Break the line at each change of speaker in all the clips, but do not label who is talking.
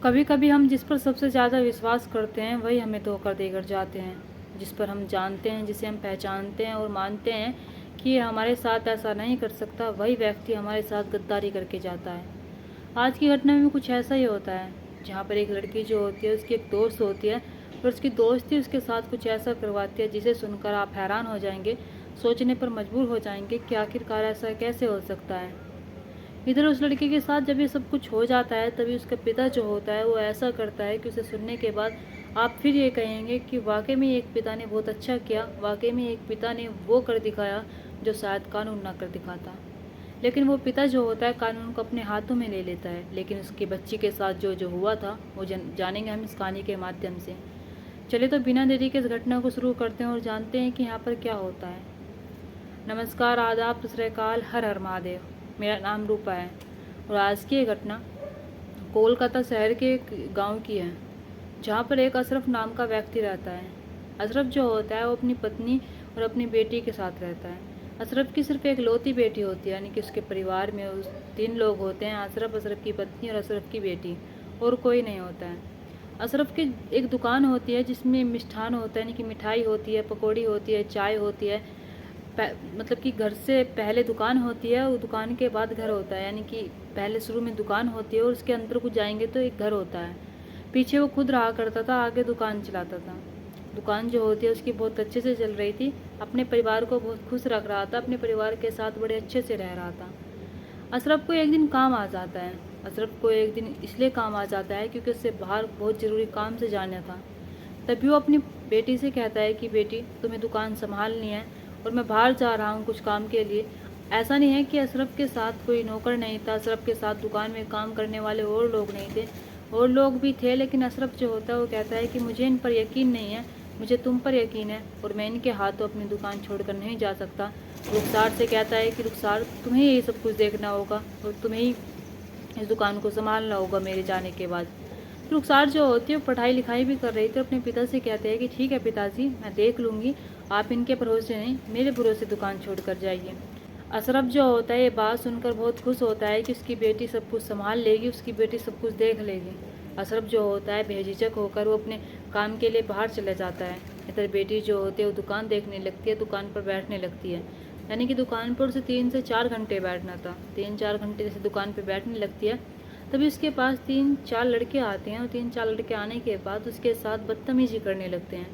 कभी कभी हम जिस पर सबसे ज़्यादा विश्वास करते हैं वही हमें धोखा देकर जाते हैं। जिस पर हम जानते हैं, जिसे हम पहचानते हैं और मानते हैं कि ये हमारे साथ ऐसा नहीं कर सकता, वही व्यक्ति हमारे साथ गद्दारी करके जाता है। आज की घटना में कुछ ऐसा ही होता है, जहाँ पर एक लड़की जो होती है उसकी एक दोस्त होती है और उसकी दोस्ती उसके साथ कुछ ऐसा करवाती है जिसे सुनकर आप हैरान हो जाएंगे, सोचने पर मजबूर हो जाएंगे कि आखिरकार ऐसा कैसे हो सकता है। इधर उस लड़की के साथ जब ये सब कुछ हो जाता है तभी उसका पिता जो होता है वो ऐसा करता है कि उसे सुनने के बाद आप फिर ये कहेंगे कि वाकई में एक पिता ने बहुत अच्छा किया, वाकई में एक पिता ने वो कर दिखाया जो शायद कानून ना कर दिखाता। लेकिन वो पिता जो होता है कानून को अपने हाथों में ले लेता है। लेकिन उसकी बच्ची के साथ जो जो हुआ था वो जानेंगे हम इस कहानी के माध्यम से। चलिए तो बिना देरी के इस घटना को शुरू करते हैं और जानते हैं कि यहाँ पर क्या होता है। नमस्कार, आदाब, सत श्री अकाल, हर हर महादेव। मेरा नाम रूपा है और आज की ये घटना कोलकाता शहर के एक गांव की है, जहां पर एक अशरफ नाम का व्यक्ति रहता है। अशरफ जो होता है वो अपनी पत्नी और अपनी बेटी के साथ रहता है। अशरफ की सिर्फ एक लौती बेटी होती है, यानी कि उसके परिवार में उस 3 लोग होते हैं, अशरफ, अशरफ की पत्नी और अशरफ की बेटी, और कोई नहीं होता है। अशरफ की एक दुकान होती है जिसमें मिष्ठान होता है, यानी कि मिठाई होती है, पकौड़ी होती है, चाय होती है। मतलब कि घर से पहले दुकान होती है और दुकान के बाद घर होता है, यानी कि पहले शुरू में दुकान होती है और उसके अंदर कुछ जाएंगे तो एक घर होता है। पीछे वो खुद रहा करता था, आगे दुकान चलाता था। दुकान जो होती है उसकी बहुत अच्छे से चल रही थी, अपने परिवार को बहुत खुश रख रहा था, अपने परिवार के साथ बड़े अच्छे से रह रहा था। अशरफ को एक दिन काम आ जाता है। अशरफ को एक दिन इसलिए काम आ जाता है क्योंकि उससे बाहर बहुत ज़रूरी काम से जाना था। तभी वो अपनी बेटी से कहता है कि बेटी, तुम्हें दुकान संभालनी है और मैं बाहर जा रहा हूँ कुछ काम के लिए। ऐसा नहीं है कि अशरफ के साथ कोई नौकर नहीं था, अशरफ के साथ दुकान में काम करने वाले और लोग नहीं थे, और लोग भी थे, लेकिन अशरफ जो होता है वो कहता है कि मुझे इन पर यकीन नहीं है, मुझे तुम पर यकीन है और मैं इनके हाथों अपनी दुकान छोड़कर नहीं जा सकता। रुखसार से कहता है कि रुखसार, तुम्हें ये सब कुछ देखना होगा और तुम्हें ही इस दुकान को संभालना होगा मेरे जाने के बाद। रुखसार जो होती है वो पढ़ाई लिखाई भी कर रही थी, अपने पिता से कहते हैं कि ठीक है पिताजी, मैं देख लूँगी, आप इनके भरोसे नहीं मेरे भरोसे दुकान छोड़ कर जाइए। अशरफ जो होता है ये बात सुनकर बहुत खुश होता है कि उसकी बेटी सब कुछ संभाल लेगी, उसकी बेटी सब कुछ देख लेगी। अशरफ जो होता है बेझिझक होकर वो अपने काम के लिए बाहर चले जाता है। इधर बेटी जो होती है वो दुकान देखने लगती है, दुकान पर बैठने लगती है, यानी कि दुकान पर उसे 3 से 4 घंटे बैठना था। 3-4 घंटे जैसे दुकान पर बैठने लगती है तभी उसके पास 3-4 लड़के आते हैं और 3-4 लड़के आने के बाद उसके साथ बदतमीजी करने लगते हैं।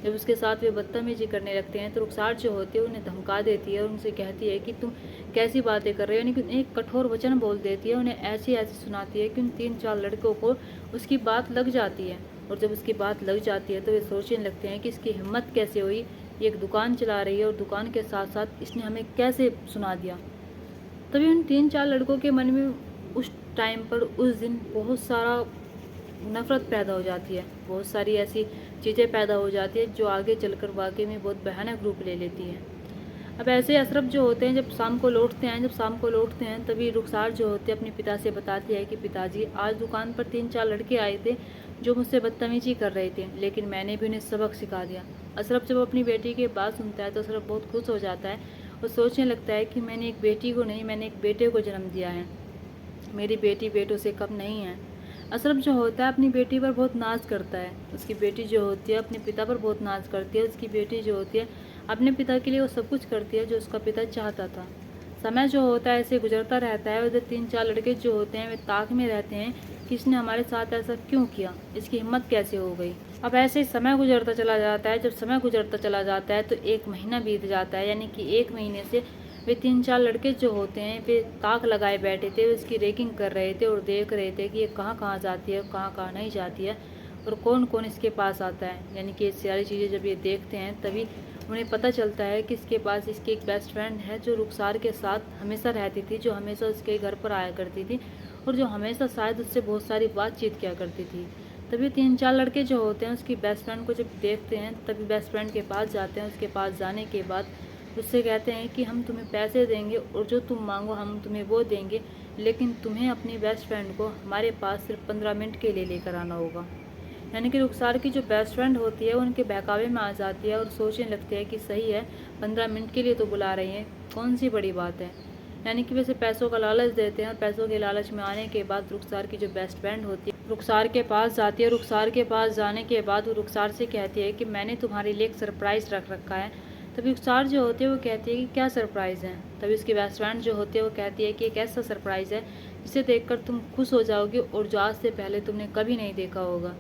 जब उसके साथ वे बदतमीजी करने लगते हैं तो रुखसार जो होती है उन्हें धमका देती है और उनसे कहती है कि तुम कैसी बातें कर रहे हो, यानी कि एक कठोर वचन बोल देती है, उन्हें ऐसी ऐसी सुनाती है कि उन 3-4 लड़कों को उसकी बात लग जाती है। और जब उसकी बात लग जाती है तो वे सोचने लगते हैं कि इसकी हिम्मत कैसे हुई, ये एक दुकान चला रही है और दुकान के साथ साथ इसने हमें कैसे सुना दिया। तभी उन 3-4 लड़कों के मन में उस टाइम पर उस दिन बहुत सारा नफ़रत पैदा हो जाती है, बहुत सारी ऐसी चीज़ें पैदा हो जाती है जो आगे चलकर वाकई में बहुत भयानक रूप ले लेती है। अब ऐसे अशरफ जो होते हैं जब शाम को लौटते हैं तभी रुखसार जो होते हैं अपने पिता से बताती है कि पिताजी, आज दुकान पर 3-4 लड़के आए थे जो मुझसे बदतमीजी कर रहे थे, लेकिन मैंने भी उन्हें सबक सिखा दिया। अशरफ जब अपनी बेटी की बात सुनता है तो अशरफ बहुत खुश हो जाता है और सोचने लगता है कि मैंने एक बेटी को नहीं, मैंने एक बेटे को जन्म दिया है, मेरी बेटी बेटों से कम नहीं है। अशरफ जो होता है अपनी बेटी पर बहुत नाज करता है, उसकी बेटी जो होती है अपने पिता पर बहुत नाज करती है, उसकी बेटी जो होती है अपने पिता के लिए वो सब कुछ करती है जो उसका पिता चाहता था। समय जो होता है ऐसे गुजरता रहता है, उधर 3-4 लड़के जो होते हैं वे ताक में रहते हैं कि इसने हमारे साथ ऐसा क्यों किया, इसकी हिम्मत कैसे हो गई। अब ऐसे ही समय गुजरता चला जाता है। जब समय गुजरता चला जाता है तो 1 महीना बीत जाता है, यानी कि 1 महीने से वे 3-4 लड़के जो होते हैं वे ताक लगाए बैठे थे, वे उसकी रेकिंग कर रहे थे और देख रहे थे कि ये कहाँ कहाँ जाती है, कहाँ कहाँ नहीं जाती है और कौन कौन इसके पास आता है। यानी कि ये सारी चीज़ें जब ये देखते हैं तभी उन्हें पता चलता है कि इसके पास इसकी एक बेस्ट फ्रेंड है जो रुखसार के साथ हमेशा रहती थी, जो हमेशा उसके घर पर आया करती थी और जो हमेशा शायद उससे बहुत सारी बातचीत किया करती थी। तभी 3-4 लड़के जो होते हैं उसकी बेस्ट फ्रेंड को जब देखते हैं तभी बेस्ट फ्रेंड के पास जाते हैं। उसके पास जाने के बाद उससे कहते हैं कि हम तुम्हें पैसे देंगे और जो तुम मांगो हम तुम्हें वो देंगे, लेकिन तुम्हें अपनी बेस्ट फ्रेंड को हमारे पास सिर्फ 15 मिनट के लिए लेकर आना होगा। यानी कि रुखसार की जो बेस्ट फ्रेंड होती है उनके बहकावे में आ जाती है और सोचने लगती है कि सही है, 15 मिनट के लिए तो बुला रही हैं, कौन सी बड़ी बात है। यानी कि वैसे पैसों का लालच देते हैं और पैसों के लालच में आने के बाद रुखसार की जो बेस्ट फ्रेंड होती है रुखसार के पास जाती है। रुखसार के पास जाने के बाद वो रुखसार से कहती है कि मैंने तुम्हारे लिए एक सरप्राइज़ रख रखा है। तभी रुखसार जो होती है वो कहती है कि क्या सरप्राइज़ है। तभी उसकी बेस्ट फ्रेंड जो होती है वो कहती है कि एक ऐसा सरप्राइज़ है जिसे देखकर तुम खुश हो जाओगे और जो आज से पहले तुमने कभी नहीं देखा होगा।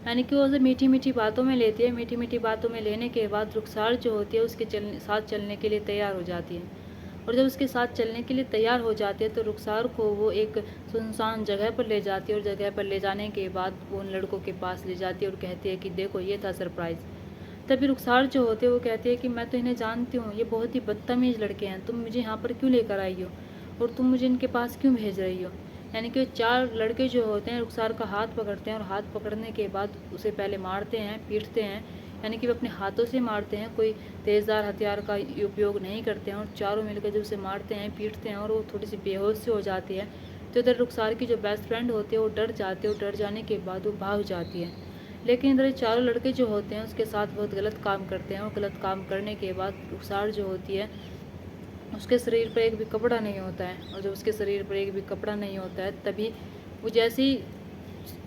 यानी कि वो उसे मीठी मीठी बातों में लेती है। मीठी मीठी बातों में लेने के बाद रुखसार जो होती है उसके साथ चलने के लिए तैयार हो जाती है। और जब उसके साथ चलने के लिए तैयार हो जाती है तो रुखसार को वो एक सुनसान जगह पर ले जाती है और जगह पर ले जाने के बाद वो उन लड़कों के पास ले जाती है और कहती है कि देखो ये था सरप्राइज़। तभी रुखसार जो होते हैं वो कहती है कि मैं तो इन्हें जानती हूँ, ये बहुत ही बदतमीज़ लड़के हैं, तुम मुझे यहाँ पर क्यों लेकर आई हो और तुम मुझे इनके पास क्यों भेज रही हो। यानी कि 4 लड़के जो होते हैं रुखसार का हाथ पकड़ते हैं और हाथ पकड़ने के बाद उसे पहले मारते हैं, पीटते हैं। यानी कि वे अपने हाथों से मारते हैं, कोई तेज़दार हथियार का उपयोग नहीं करते हैं। और चारों मिलकर जब उसे मारते हैं, पीटते हैं और वो थोड़ी सी बेहोश सी हो जाती है। तो इधर रुखसार की जो बेस्ट फ्रेंड होती है वो डर जाती है और डर जाने के बाद वो भाग जाती है। लेकिन इधर चारों लड़के जो होते हैं उसके साथ बहुत गलत काम करते हैं और गलत काम करने के बाद रुखसार जो होती है उसके शरीर पर एक भी कपड़ा नहीं होता है। और जब उसके शरीर पर एक भी कपड़ा नहीं होता है तभी वो जैसे ही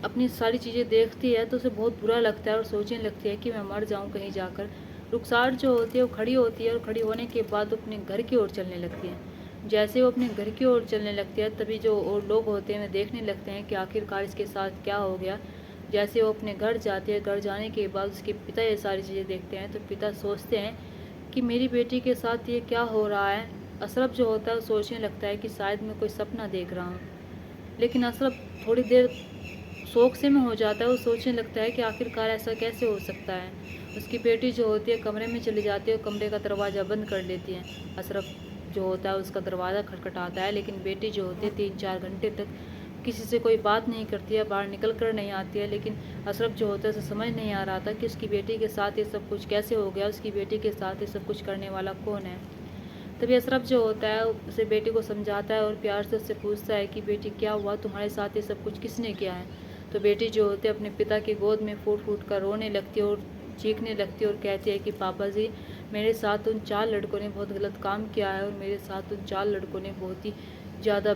अपनी सारी चीज़ें देखती है तो उसे बहुत बुरा लगता है और सोचने लगती है कि मैं मर जाऊं कहीं जाकर। रुखसार जो होती है वो खड़ी होती है और खड़ी होने के बाद अपने घर की ओर चलने लगती है। जैसे वो अपने घर की ओर चलने लगती है तभी जो और लोग होते हैं वे देखने लगते हैं कि आखिरकार इसके साथ क्या हो गया। जैसे वो अपने घर जाती है, घर जाने के बाद उसके पिता ये सारी चीज़ें देखते हैं तो पिता सोचते हैं कि मेरी बेटी के साथ ये क्या हो रहा है। अशरफ जो होता है वो सोचने लगता है कि शायद मैं कोई सपना देख रहा हूँ। लेकिन अशरफ थोड़ी देर शौक से में हो जाता है। वो सोचने लगता है कि आखिरकार ऐसा कैसे हो सकता है। उसकी बेटी जो होती है कमरे में चली जाती है और कमरे का दरवाज़ा बंद कर लेती है। अशरफ जो होता है उसका दरवाज़ा खटखटाता है लेकिन बेटी जो होती है 3-4 घंटे तक किसी से कोई बात नहीं करती है, बाहर निकल कर नहीं आती है। लेकिन अशरफ जो होता है उसे समझ नहीं आ रहा था कि उसकी बेटी के साथ ये सब कुछ कैसे हो गया, उसकी बेटी के साथ ये सब कुछ करने वाला कौन है। तभी अशरफ जो होता है उसे बेटी को समझाता है और प्यार से उससे पूछता है कि बेटी क्या हुआ, तुम्हारे साथ ये सब कुछ किसने किया है। तो बेटी जो होती है अपने पिता की गोद में फूट फूट कर रोने लगती है और चीखने लगती है और कहती है कि पापा जी, मेरे साथ उन 4 लड़कों ने बहुत गलत काम किया है और मेरे साथ उन 4 लड़कों ने बहुत ही ज़्यादा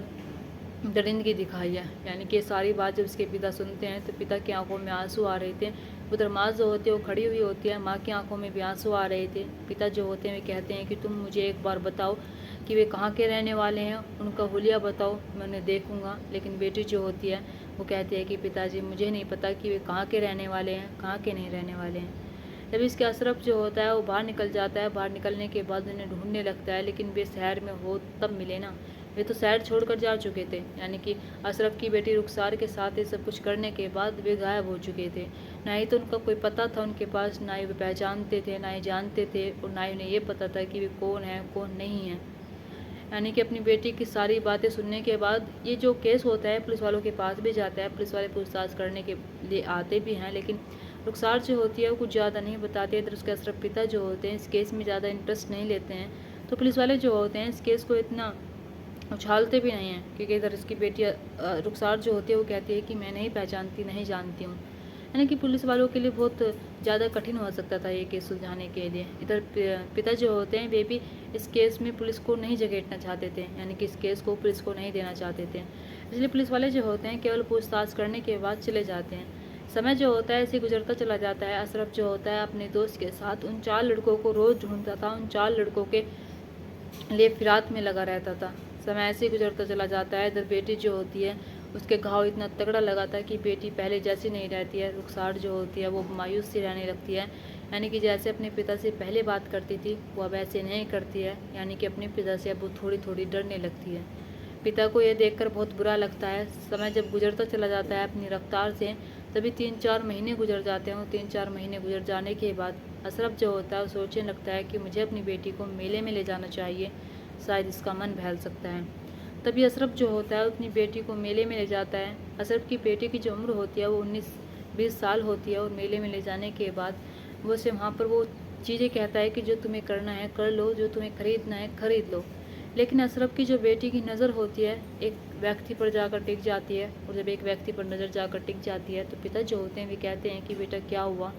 दरिंदगी दिखाई है। यानी कि सारी बात जब उसके पिता सुनते हैं तो पिता की आंखों में आंसू आ रहे थे। उधर माँ जो होती है वो खड़ी हुई होती है, माँ की आंखों में भी आंसू आ रहे थे। पिता जो होते हैं वे कहते हैं कि तुम मुझे एक बार बताओ कि वे कहाँ के रहने वाले हैं, उनका हुलिया बताओ, मैं उन्हें देखूँगा। लेकिन बेटी जो होती है वो कहती है कि पिताजी मुझे नहीं पता कि वे कहाँ के रहने वाले हैं, कहाँ के नहीं रहने वाले हैं। तभी इसके अशरफ जो होता है वो बाहर निकल जाता है। बाहर निकलने के बाद उन्हें ढूंढने लगता है लेकिन वे शहर में हो तब मिले ना, वे तो शहर छोड़कर जा चुके थे। यानी कि अशरफ की बेटी रुखसार के साथ ये सब कुछ करने के बाद वे गायब हो चुके थे। ना ही तो उनका कोई पता था उनके पास, ना ही वे पहचानते थे, ना ही जानते थे और ना ही उन्हें ये पता था कि वे कौन है कौन नहीं है। यानी कि अपनी बेटी की सारी बातें सुनने के बाद ये जो केस होता है पुलिस वालों के पास भी जाता है। पुलिस वाले पूछताछ करने के लिए आते भी हैं लेकिन रुखसार जो होती है वो कुछ ज़्यादा नहीं बताती है। इधर उसके अशरफ पिता जो होते हैं इस केस में ज़्यादा इंटरेस्ट नहीं लेते हैं। तो पुलिस वाले जो होते हैं इस केस को इतना उछालते भी नहीं हैं क्योंकि इधर इसकी बेटी रुखसार जो होती है वो कहती है कि मैं नहीं पहचानती, नहीं जानती हूँ। यानी कि पुलिस वालों के लिए बहुत ज़्यादा कठिन हो सकता था ये केस सुलझाने के लिए। इधर पिता जो होते हैं वे भी इस केस में पुलिस को नहीं जगेटना चाहते थे, यानी कि इस केस को पुलिस को नहीं देना चाहते थे। इसलिए पुलिस वाले जो होते हैं केवल पूछताछ करने के बाद चले जाते हैं। समय जो होता है ऐसे गुजरता चला जाता है। अशरफ जो होता है अपने दोस्त के साथ उन 4 लड़कों को रोज़ ढूंढता था, उन 4 लड़कों के लिए फिराक में लगा रहता था। समय ऐसे ही गुजरता चला जाता है। इधर बेटी जो होती है उसके घाव इतना तगड़ा लगा था कि बेटी पहले जैसी नहीं रहती है। रुखसार जो होती है वो मायूस सी रहने लगती है, यानी कि जैसे अपने पिता से पहले बात करती थी वो अब ऐसे नहीं करती है। यानी कि अपने पिता से अब वो थोड़ी थोड़ी डरने लगती है। पिता को ये देखकर बहुत बुरा लगता है। समय जब गुजरता चला जाता है अपनी रफ्तार से तभी 3-4 महीने गुजर जाते हैं और 3-4 महीने गुजर जाने के बाद अशरफ जो होता है वो सोचने लगता है कि मुझे अपनी बेटी को मेले में ले जाना चाहिए, शायद इसका मन बहल सकता है। तभी अशरफ जो होता है अपनी बेटी को मेले में ले जाता है। अशरफ की बेटी की जो उम्र होती है वो 19-20 साल होती है और मेले में ले जाने के बाद वो उसे वहाँ पर वो चीज़ें कहता है कि जो तुम्हें करना है कर लो, जो तुम्हें खरीदना है खरीद लो। लेकिन अशरफ की जो बेटी की नज़र होती है एक व्यक्ति पर जाकर टिक जाती है और जब एक व्यक्ति पर नज़र जाकर टिक जाती है तो पिता जो होते हैं वे कहते हैं कि बेटा क्या हुआ।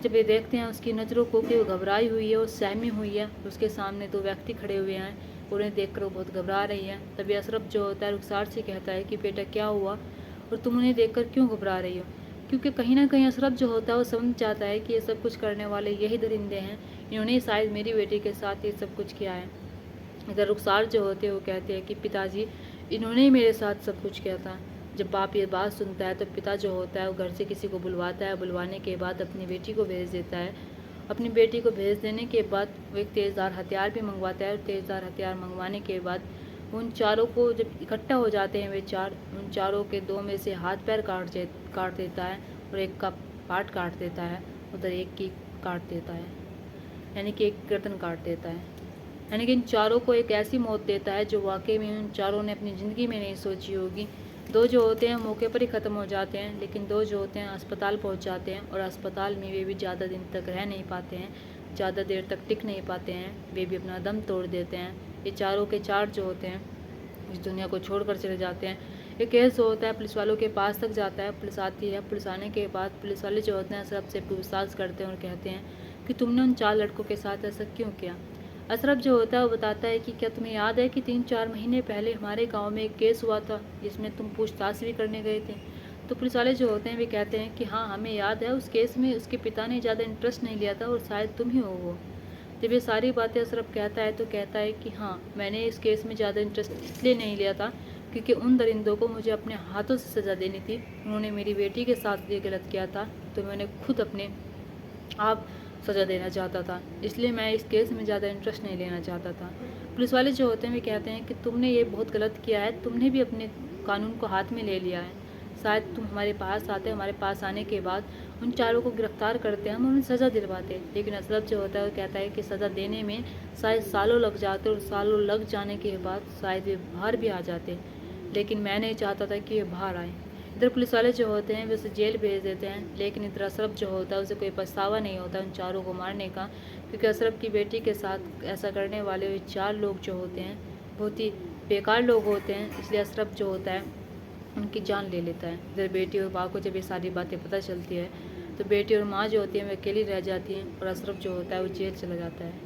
जब ये देखते हैं उसकी नज़रों को कि वो घबराई हुई है और सहमी हुई है, उसके सामने 2 व्यक्ति खड़े हुए हैं, उन्हें देखकर वो बहुत घबरा रही है। तभी अशरफ जो होता है रुखसार से कहता है कि बेटा क्या हुआ और तुम उन्हें देखकर क्यों घबरा रही हो? क्योंकि कहीं ना कहीं अशरफ जो होता है वो समझ जाता है कि ये सब कुछ करने वाले यही दरिंदे हैं, इन्होंने शायद मेरी बेटी के साथ ये सब कुछ किया है। इधर रुखसार जो होते हैं वो कहते हैं कि पिताजी, इन्होंने ही मेरे साथ सब कुछ किया था। जब बाप ये बात सुनता है तो पिता जो होता है वो घर से किसी को बुलवाता है, बुलवाने के बाद अपनी बेटी को भेज देता है। अपनी बेटी को भेज देने के बाद वो एक तेज़धार हथियार भी मंगवाता है, और तेज़धार हथियार मंगवाने के बाद उन चारों को जब इकट्ठा हो जाते हैं वे चार, उन चारों के दो में से हाथ पैर काट देता है और एक का पार्ट काट देता है, उधर एक की काट देता है, यानी कि एक गर्दन काट देता है। यानी कि इन चारों को एक ऐसी मौत देता है जो वाकई में उन चारों ने अपनी ज़िंदगी में नहीं सोची होगी। दो जो होते हैं मौके पर ही ख़त्म हो जाते हैं, लेकिन दो जो होते हैं अस्पताल पहुंच जाते हैं, और अस्पताल में वे भी ज़्यादा दिन तक रह नहीं पाते हैं, ज़्यादा देर तक टिक नहीं पाते हैं, वे भी अपना दम तोड़ देते हैं। ये चारों के चार जो होते हैं इस दुनिया को छोड़कर चले जाते हैं। ये केस जो होता है पुलिस वालों के पास तक जाता है, पुलिस आती है, पुलिस आने के बाद पुलिस वाले जो होते हैं सबसे पूछताछ करते हैं और कहते हैं कि तुमने उन चार लड़कों के साथ ऐसा क्यों किया। अशरफ जो होता है वो बताता है कि क्या तुम्हें याद है कि 3-4 महीने पहले हमारे गांव में एक केस हुआ था जिसमें तुम पूछताछ भी करने गए थे। तो पुलिस वाले जो होते हैं वे कहते हैं कि हाँ हमें याद है, उस केस में उसके पिता ने ज़्यादा इंटरेस्ट नहीं लिया था और शायद तुम ही हो वो। जब ये सारी बातें अशरफ कहता है तो कहता है कि हाँ मैंने इस केस में ज़्यादा इंटरेस्ट इसलिए नहीं लिया था क्योंकि उन दरिंदों को मुझे अपने हाथों से सज़ा देनी थी। उन्होंने मेरी बेटी के साथ ये गलत किया था तो मैंने खुद अपने आप सज़ा देना चाहता था, इसलिए मैं इस केस में ज़्यादा इंटरेस्ट नहीं लेना चाहता था। पुलिस वाले जो होते हैं वे कहते हैं कि तुमने ये बहुत गलत किया है, तुमने भी अपने कानून को हाथ में ले लिया है। शायद तुम हमारे पास आते, हमारे पास आने के बाद उन चारों को गिरफ्तार करते, हम उन्हें सज़ा दिलवाते, लेकिन अशरफ जो होता है वो कहता है कि सज़ा देने में शायद सालों लग जाते और सालों लग जाने के बाद शायद वे बाहर भी आ जाते, लेकिन मैं नहीं चाहता था कि वे बाहर आए। इधर पुलिस वाले जो होते हैं वे उसे जेल भेज देते हैं, लेकिन इधर अशरफ जो होता है उसे कोई पछतावा नहीं होता उन चारों को मारने का, क्योंकि अशरफ की बेटी के साथ ऐसा करने वाले वे चार लोग जो होते हैं बहुत ही बेकार लोग होते हैं, इसलिए अशरफ जो होता है उनकी जान ले लेता है। इधर बेटी और माँ को जब ये सारी बातें पता चलती है तो बेटी और माँ जो होती हैं वे अकेली रह जाती हैं और अशरफ जो होता है वो जेल चला जाता है।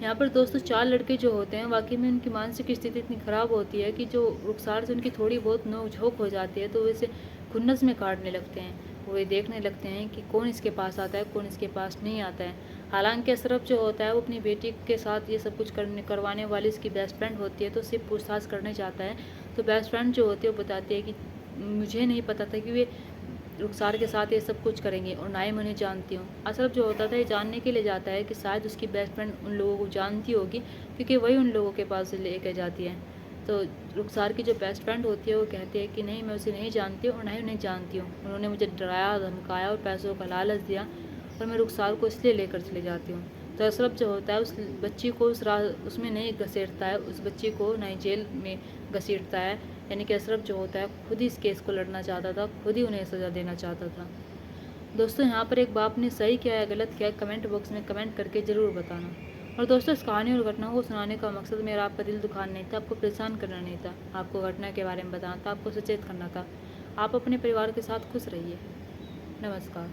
यहाँ पर दोस्तों चार लड़के जो होते हैं वाकई में उनकी मानसिक स्थिति इतनी ख़राब होती है कि जो रुखसार से उनकी थोड़ी बहुत नोक-झोंक हो जाती है तो वो इसे खुन्नस में काटने लगते हैं। वो ये देखने लगते हैं कि कौन इसके पास आता है, कौन इसके पास नहीं आता है। हालांकि अशरफ जो होता है वो अपनी बेटी के साथ ये सब कुछ करवाने वाली इसकी बेस्ट फ्रेंड होती है तो उससे पूछताछ करने जाता है, तो बेस्ट फ्रेंड जो होती है वो बताती है कि मुझे नहीं पता था कि वे रुखसार के साथ ये सब कुछ करेंगे और ना ही मैं उन्हें जानती हूँ। अशरफ जो होता था ये जानने के लिए जाता है कि शायद उसकी बेस्ट फ्रेंड उन लोगों को जानती होगी क्योंकि वही उन लोगों के पास से लेकर जाती है। तो रुखसार की जो बेस्ट फ्रेंड होती है वो कहती है कि नहीं मैं उसे नहीं जानती और ना ही उन्हें जानती हूँ, उन्होंने मुझे डराया, धमकाया और पैसों का लालच दिया और मैं रुखसार को इसलिए लेकर चले जाती हूँ। तो अशरफ जो होता है उस बच्ची को उसमें नहीं घसीटता है, उस बच्ची को नहीं जेल में घसीटता है, यानी कि अशरफ जो होता है खुद ही इस केस को लड़ना चाहता था, खुद ही उन्हें सज़ा देना चाहता था। दोस्तों यहाँ पर एक बाप ने सही किया या गलत किया कमेंट बॉक्स में कमेंट करके ज़रूर बताना। और दोस्तों इस कहानी और घटनाओं को सुनाने का मकसद मेरा आपका दिल दुखाना नहीं था, आपको परेशान करना नहीं था, आपको घटना के बारे में बताना था, आपको सचेत करना था। आप अपने परिवार के साथ खुश रहिए। नमस्कार।